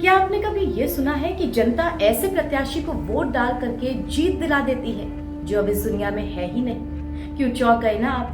क्या आपने कभी ये सुना है कि जनता ऐसे प्रत्याशी को वोट डाल करके जीत दिला देती है जो अब इस दुनिया में है ही नहीं? क्यों चौंक गए ना आप?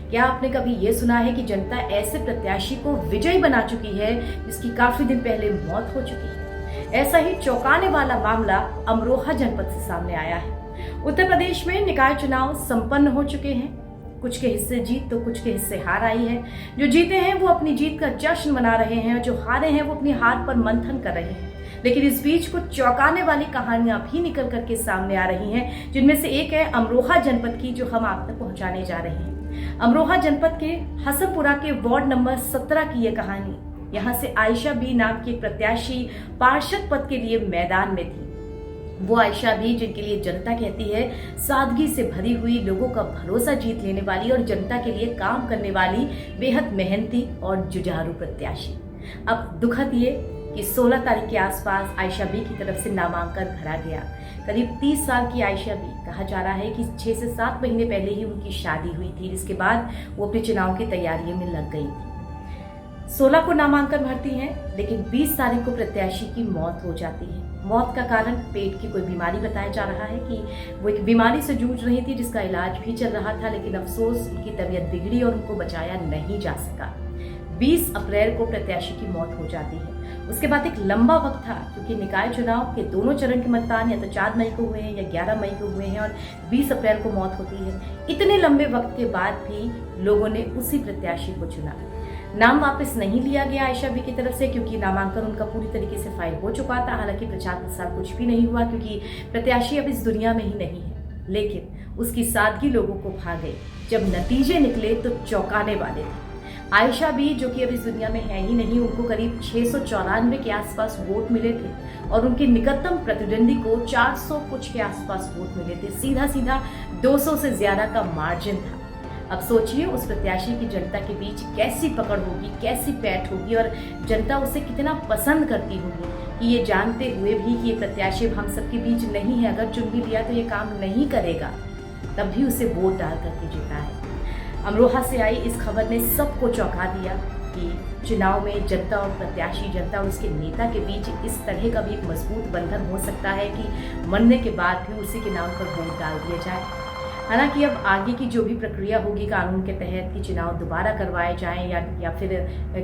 क्या आपने कभी ये सुना है कि जनता ऐसे प्रत्याशी को विजयी बना चुकी है जिसकी काफी दिन पहले मौत हो चुकी है? ऐसा ही चौंकाने वाला मामला अमरोहा जनपद से सामने आया है। उत्तर प्रदेश में निकाय चुनाव संपन्न हो चुके हैं। कुछ के हिस्से जीत तो कुछ के हिस्से हार आई है। जो जीते हैं वो अपनी जीत का जश्न मना रहे हैं और जो हारे हैं वो अपनी हार पर मंथन कर रहे हैं। लेकिन इस बीच कुछ चौंकाने वाली कहानियां भी निकल करके सामने आ रही हैं, जिनमें से एक है अमरोहा जनपद की, जो हम आप तक पहुंचाने जा रहे हैं। अमरोहा जनपद के हसनपुरा के वार्ड नंबर 17 की यह कहानी। यहाँ से आयशा बी नाम की एक प्रत्याशी पार्षद पद के लिए मैदान में थी। वो आयशा भी जिनके लिए जनता कहती है सादगी से भरी हुई, लोगों का भरोसा जीत लेने वाली और जनता के लिए काम करने वाली बेहद मेहनती और जुझारू प्रत्याशी। अब दुखद ये कि 16 तारीख के आसपास आयशा बी की तरफ से नामांकन भरा गया। करीब 30 साल की आयशा बी, कहा जा रहा है कि 6 से 7 महीने पहले ही उनकी शादी हुई थी, जिसके बाद वो अपने चुनाव की तैयारियों में लग गई थी। 16 को नामांकन भरती हैं, लेकिन 20 तारीख को प्रत्याशी की मौत हो जाती है। मौत का कारण पेट की कोई बीमारी बताया जा रहा है कि वो एक बीमारी से जूझ रही थी जिसका इलाज भी चल रहा था, लेकिन अफसोस उनकी तबीयत बिगड़ी और उनको बचाया नहीं जा सका। 20 अप्रैल को प्रत्याशी की मौत हो जाती है। उसके बाद एक लंबा वक्त था, क्योंकि निकाय चुनाव के दोनों चरण के मतदान या तो 4 मई को हुए हैं या 11 मई को हुए हैं और 20 अप्रैल को मौत होती है। इतने लंबे वक्त के बाद भी लोगों ने उसी प्रत्याशी को चुना। नाम वापस नहीं लिया गया आयशा बी की तरफ से, क्योंकि नामांकन उनका पूरी तरीके से फाइल हो चुका था। हालांकि प्रचार प्रसार कुछ भी नहीं हुआ, क्योंकि प्रत्याशी अब इस दुनिया में ही नहीं है। लेकिन उसकी सादगी लोगों को भा गई। जब नतीजे निकले तो चौंकाने वाले थे। आयशा बी, जो कि अब इस दुनिया में है ही नहीं, उनको करीब 694 के आसपास वोट मिले थे और उनके निकटतम प्रतिद्वंदी को 400 कुछ के आसपास वोट मिले थे। सीधा सीधा 200 से ज्यादा का मार्जिन था। अब सोचिए उस प्रत्याशी की जनता के बीच कैसी पकड़ होगी, कैसी पैठ होगी और जनता उसे कितना पसंद करती होगी, कि ये जानते हुए भी कि ये प्रत्याशी हम सबके बीच नहीं है, अगर चुन भी लिया तो ये काम नहीं करेगा, तब भी उसे वोट डाल करके जीता है। अमरोहा से आई इस खबर ने सबको चौंका दिया कि चुनाव में जनता और प्रत्याशी, जनता और उसके नेता के बीच इस तरह का भी एक मजबूत बंधन हो सकता है कि मरने के बाद भी उसी के नाम पर वोट डाल दिया जाए। हालांकि अब आगे की जो भी प्रक्रिया होगी कानून के तहत, कि चुनाव दोबारा करवाए जाएं या फिर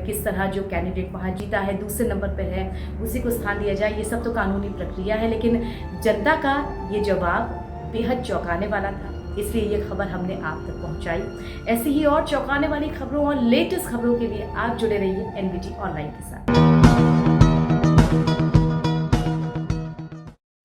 किस तरह जो कैंडिडेट वहां जीता है, दूसरे नंबर पर है, उसी को स्थान दिया जाए, ये सब तो कानूनी प्रक्रिया है। लेकिन जनता का ये जवाब बेहद चौंकाने वाला था, इसलिए ये खबर हमने आप तक पहुंचाई। ऐसी ही और चौंकाने वाली खबरों और लेटेस्ट खबरों के लिए आप जुड़े रहिए एनबीटी ऑनलाइन के साथ।